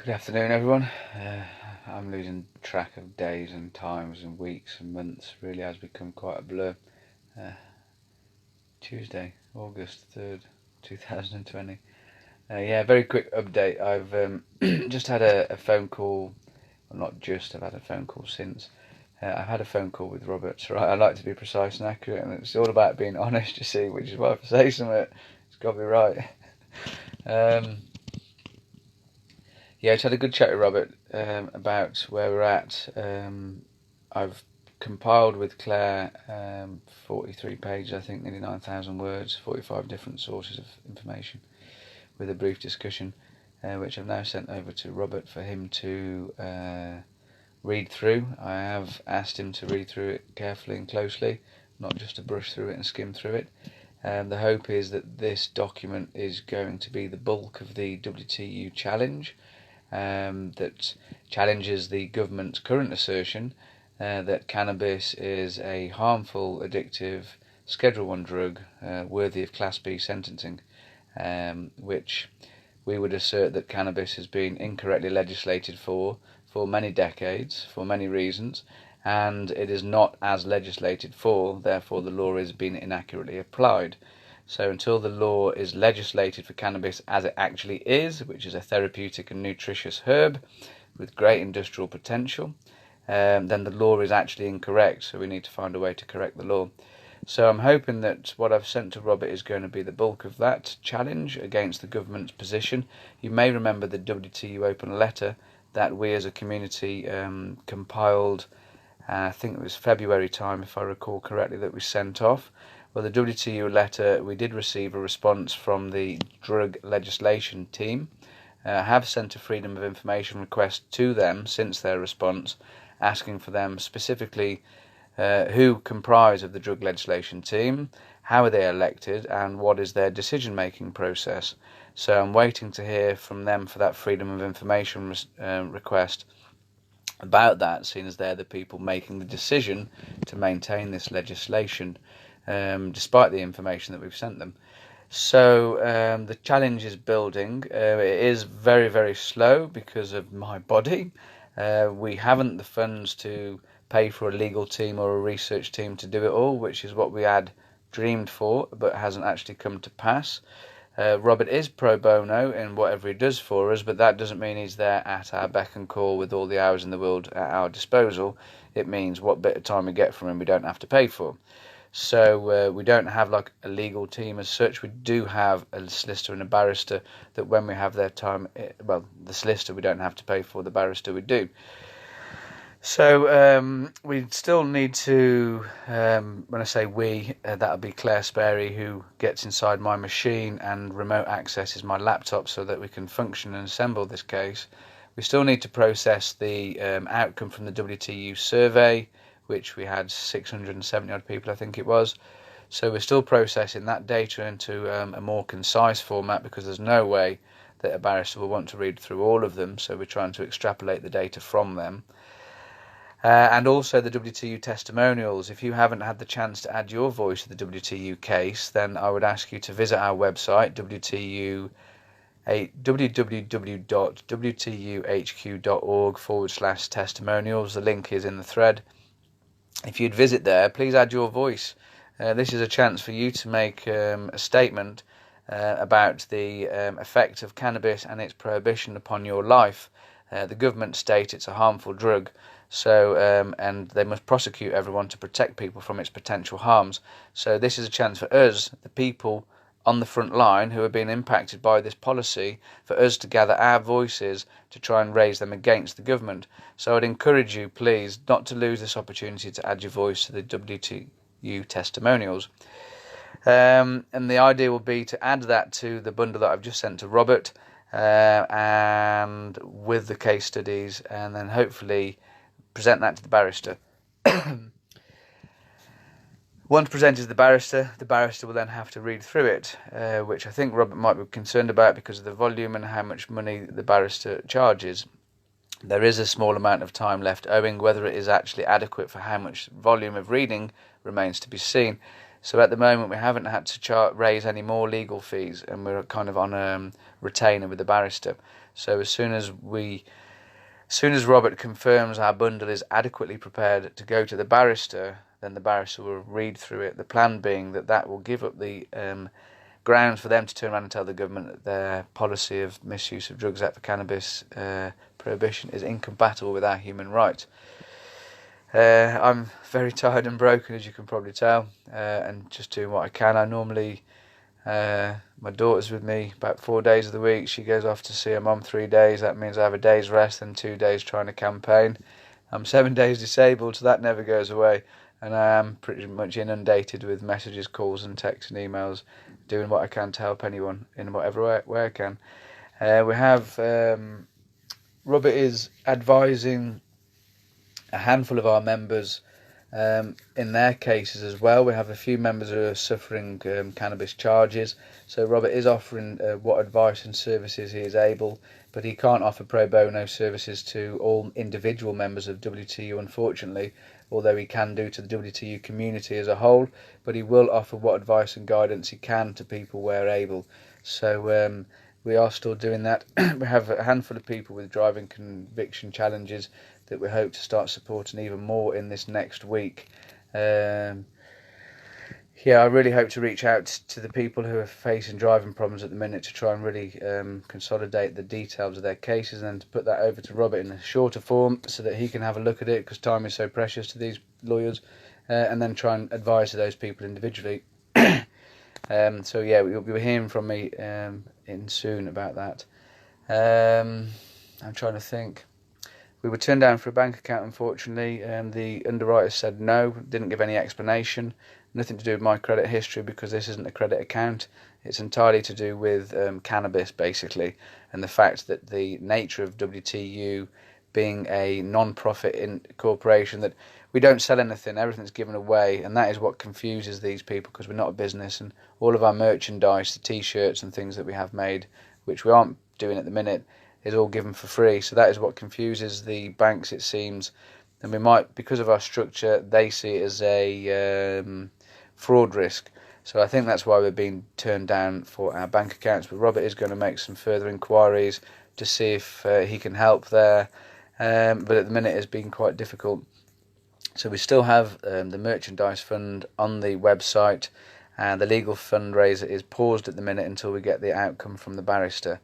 Good afternoon, everyone. I'm losing track of days and times and weeks and months. Really has become quite a blur. Tuesday, August 3rd, 2020. Very quick update. I've just had a phone call. Well, not just, I've had a phone call since. I've had a phone call with Robert. Right, I like to be precise and accurate, and it's all about being honest, you see, which is why if I say something, it's got to be right. Just had a good chat with Robert about where we're at. I've compiled with Claire 43 pages, I think, nearly 9,000 words, 45 different sources of information, with a brief discussion, which I've now sent over to Robert for him to read through. I have asked him to read through it carefully and closely, not just to brush through it and skim through it. The hope is that this document is going to be the bulk of the WTU challenge, that challenges the government's current assertion that cannabis is a harmful, addictive Schedule 1 drug worthy of Class B sentencing, which we would assert that cannabis has been incorrectly legislated for many decades, for many reasons, and it is not as legislated for, therefore the law is being inaccurately applied. So until the law is legislated for cannabis as it actually is, which is a therapeutic and nutritious herb with great industrial potential, then the law is actually incorrect, so we need to find a way to correct the law. So I'm hoping that what I've sent to Robert is going to be the bulk of that challenge against the government's position. You may remember the WTU open letter that we as a community compiled, I think it was February time, if I recall correctly, that we sent off. Well, the WTU letter, we did receive a response from the drug legislation team. I have sent a freedom of information request to them since their response, asking for them specifically who comprise of the drug legislation team, how are they elected, and what is their decision-making process. So I'm waiting to hear from them for that freedom of information request about that, seeing as they're the people making the decision to maintain this legislation, despite the information that we've sent them. So the challenge is building. It is very, very slow because of my body. We haven't the funds to pay for a legal team or a research team to do it all, which is what we had dreamed for, but hasn't actually come to pass. Robert is pro bono in whatever he does for us, but that doesn't mean he's there at our beck and call with all the hours in the world at our disposal. It means what bit of time we get from him we don't have to pay for. So we don't have like a legal team as such. We do have a solicitor and a barrister that when we have their time, the solicitor we don't have to pay for, the barrister we do. So we still need to, when I say we, that'll be Claire Sperry, who gets inside my machine and remote accesses my laptop so that we can function and assemble this case. We still need to process the outcome from the WTU survey, which we had 670 odd people, I think it was. So we're still processing that data into a more concise format, because there's no way that a barrister will want to read through all of them, so we're trying to extrapolate the data from them. And also the WTU testimonials. If you haven't had the chance to add your voice to the WTU case, then I would ask you to visit our website, www.wtuhq.org/testimonials. The link is in the thread. If you'd visit there, please add your voice. This is a chance for you to make a statement about the effect of cannabis and its prohibition upon your life. The government state it's a harmful drug, so and they must prosecute everyone to protect people from its potential harms. So this is a chance for us, the people on the front line who are being impacted by this policy, for us to gather our voices to try and raise them against the government. So I'd encourage you, please, not to lose this opportunity to add your voice to the WTU testimonials. And the idea will be to add that to the bundle that I've just sent to Robert, and with the case studies, and then hopefully present that to the barrister. Once presented to the barrister will then have to read through it, which I think Robert might be concerned about because of the volume and how much money the barrister charges. There is a small amount of time left owing. Whether it is actually adequate for how much volume of reading remains to be seen. So at the moment we haven't had to raise any more legal fees, and we're kind of on a retainer with the barrister. So as soon as Robert confirms our bundle is adequately prepared to go to the barrister, then the barrister will read through it. The plan being that will give up the grounds for them to turn around and tell the government that their policy of misuse of drugs act for cannabis prohibition is incompatible with our human rights. I'm very tired and broken, as you can probably tell, and just doing what I can. I normally, my daughter's with me about 4 days of the week. She goes off to see her mum 3 days. That means I have a day's rest and 2 days trying to campaign. I'm 7 days disabled, so that never goes away. And I am pretty much inundated with messages, calls and texts and emails, doing what I can to help anyone in whatever way I can. We have, Robert is advising a handful of our members in their cases as well. We have a few members who are suffering cannabis charges. So Robert is offering what advice and services he is able, but he can't offer pro bono services to all individual members of WTU, unfortunately, although he can do to the WTU community as a whole. But he will offer what advice and guidance he can to people where able. So we are still doing that. We have a handful of people with driving conviction challenges that we hope to start supporting even more in this next week. I really hope to reach out to the people who are facing driving problems at the minute to try and really consolidate the details of their cases, and then to put that over to Robert in a shorter form so that he can have a look at it, because time is so precious to these lawyers, and then try and advise to those people individually. You'll be hearing from me in soon about that. I'm trying to think. We were turned down for a bank account, unfortunately, and the underwriter said no, didn't give any explanation. Nothing to do with my credit history, because this isn't a credit account. It's entirely to do with cannabis, basically, and the fact that the nature of WTU being a non-profit corporation, that we don't sell anything, everything's given away, and that is what confuses these people, because we're not a business, and all of our merchandise, the t-shirts and things that we have made, which we aren't doing at the minute, is all given for free. So that is what confuses the banks, it seems. And we might, because of our structure, they see it as a fraud risk. So I think that's why we're being turned down for our bank accounts. But Robert is going to make some further inquiries to see if he can help there. But at the minute it's been quite difficult. So we still have the merchandise fund on the website, and the legal fundraiser is paused at the minute until we get the outcome from the barrister.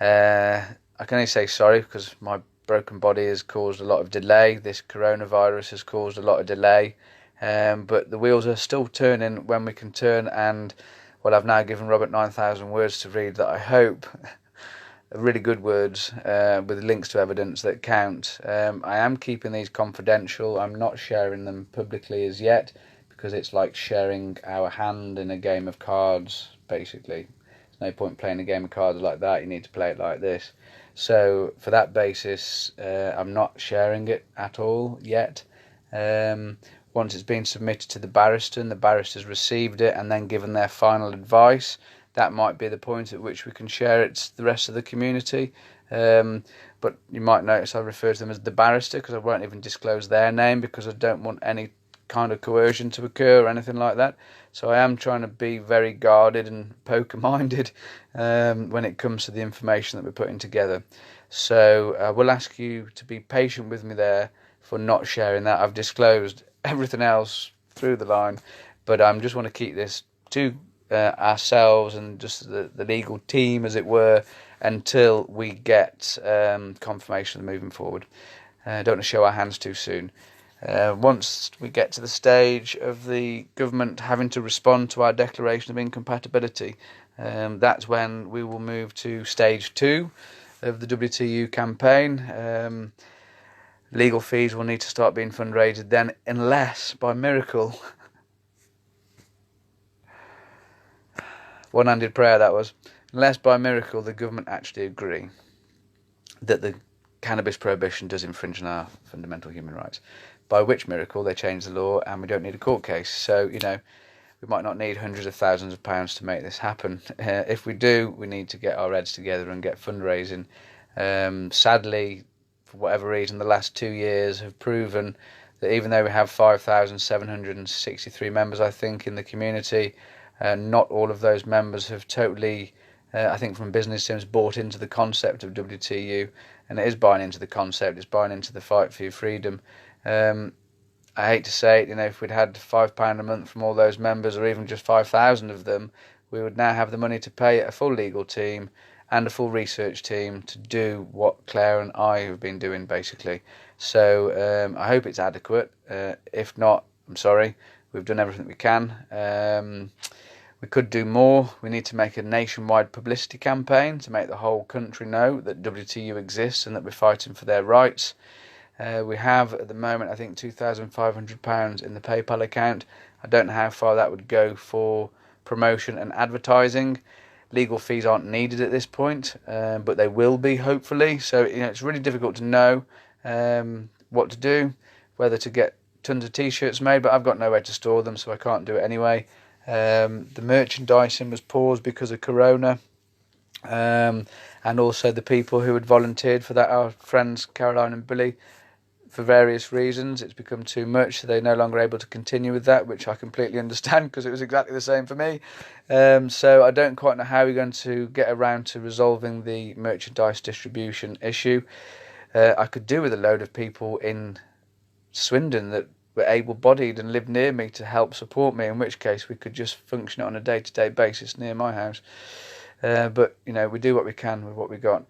I can only say sorry, because my broken body has caused a lot of delay. This coronavirus has caused a lot of delay. But the wheels are still turning when we can turn, and I've now given Robert 9,000 words to read that I hope are really good words with links to evidence that count. I am keeping these confidential. I'm not sharing them publicly as yet, because it's like sharing our hand in a game of cards, basically. There's no point playing a game of cards like that. You need to play it like this. So for that basis, I'm not sharing it at all yet. Once it's been submitted to the barrister and the barrister's received it and then given their final advice, that might be the point at which we can share it to the rest of the community. But you might notice I refer to them as the barrister, because I won't even disclose their name, because I don't want any kind of coercion to occur or anything like that. So I am trying to be very guarded and poker-minded when it comes to the information that we're putting together. So I will ask you to be patient with me there for not sharing that. I've disclosed everything else through the line, but I just want to keep this to ourselves and just the legal team, as it were, until we get confirmation of moving forward. Don't want to show our hands too soon. Once we get to the stage of the government having to respond to our declaration of incompatibility, that's when we will move to stage 2 of the WTU campaign. Legal fees will need to start being fundraised then, unless by miracle, one-handed prayer that was, unless by miracle the government actually agree that the cannabis prohibition does infringe on our fundamental human rights, by which miracle they change the law and we don't need a court case. So, we might not need hundreds of thousands of pounds to make this happen. If we do, we need to get our heads together and get fundraising. Sadly, for whatever reason, the last 2 years have proven that even though we have 5,763 members, I think, in the community, not all of those members have totally, I think from business terms, bought into the concept of WTU, and it is buying into the concept, it's buying into the fight for your freedom. I hate to say it, if we'd had £5 a month from all those members, or even just 5,000 of them, we would now have the money to pay a full legal team and a full research team to do what Claire and I have been doing, basically. So I hope it's adequate. If not, I'm sorry. We've done everything we can. We could do more. We need to make a nationwide publicity campaign to make the whole country know that WTU exists and that we're fighting for their rights. We have, at the moment, I think £2,500 in the PayPal account. I don't know how far that would go for promotion and advertising. Legal fees aren't needed at this point, but they will be, hopefully. So it's really difficult to know what to do, whether to get tons of t-shirts made, but I've got nowhere to store them, so I can't do it anyway. The merchandising was paused because of Corona. And also the people who had volunteered for that, our friends Caroline and Billy, for various reasons, it's become too much, so they're no longer able to continue with that, which I completely understand because it was exactly the same for me. So I don't quite know how we're going to get around to resolving the merchandise distribution issue. I could do with a load of people in Swindon that were able-bodied and lived near me to help support me, in which case we could just function on a day-to-day basis near my house. But we do what we can with what we got.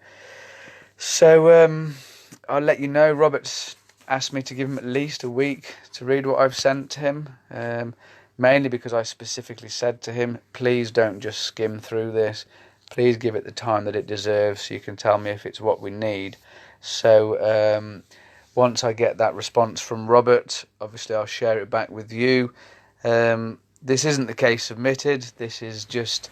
So I'll let you know. Robert's asked me to give him at least a week to read what I've sent to him, mainly because I specifically said to him, please don't just skim through this, please give it the time that it deserves so you can tell me if it's what we need. So once I get that response from Robert, obviously I'll share it back with you. This isn't the case submitted, this is just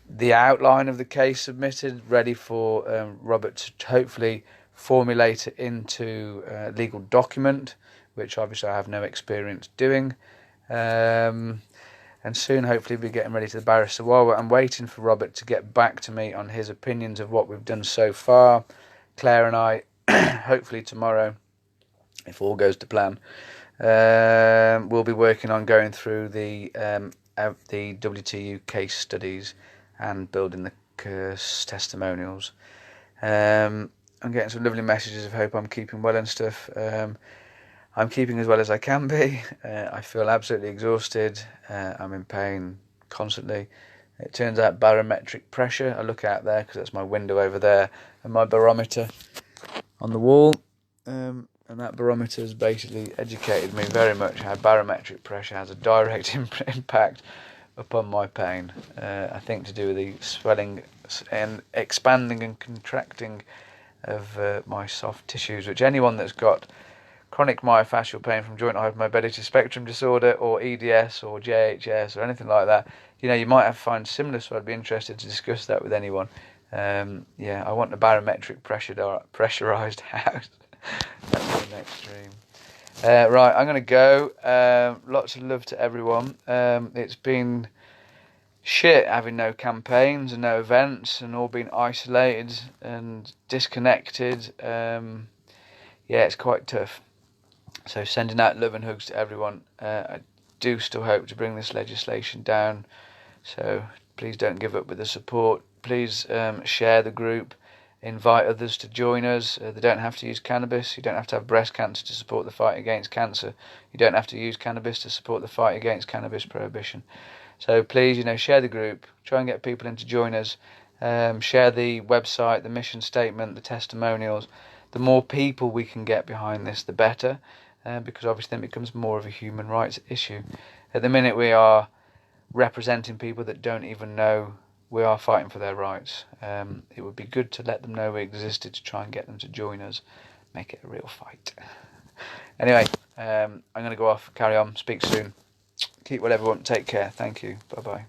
the outline of the case submitted, ready for Robert to hopefully formulate it into a legal document, which obviously I have no experience doing. And soon, hopefully, we'll be getting ready to the barrister. While I'm waiting for Robert to get back to me on his opinions of what we've done so far, Claire and I, hopefully tomorrow, if all goes to plan, we'll be working on going through the WTU case studies and building the testimonials. I'm getting some lovely messages of hope I'm keeping well and stuff. I'm keeping as well as I can be. I feel absolutely exhausted. I'm in pain constantly. It turns out barometric pressure, I look out there because that's my window over there, and my barometer on the wall. And that barometer has basically educated me very much how barometric pressure has a direct impact upon my pain. I think to do with the swelling and expanding and contracting of my soft tissues, which anyone that's got chronic myofascial pain from joint hypermobility spectrum disorder or EDS or JHS or anything like that, you might have find similar, so I'd be interested to discuss that with anyone. I want a barometric pressurized house. That's the extreme. Right, I'm going to go. Lots of love to everyone. It's been shit having no campaigns and no events and all being isolated and disconnected. It's quite tough. So sending out love and hugs to everyone. I do still hope to bring this legislation down, so please don't give up with the support. Please share the group, invite others to join us. They don't have to use cannabis. You don't have to have breast cancer to support the fight against cancer. You don't have to use cannabis to support the fight against cannabis prohibition. So please, share the group, try and get people in to join us, share the website, the mission statement, the testimonials. The more people we can get behind this, the better, because obviously then it becomes more of a human rights issue. At the minute we are representing people that don't even know we are fighting for their rights. It would be good to let them know we existed, to try and get them to join us, make it a real fight. Anyway, I'm going to go off, carry on, speak soon. Keep well everyone, take care, thank you, bye bye.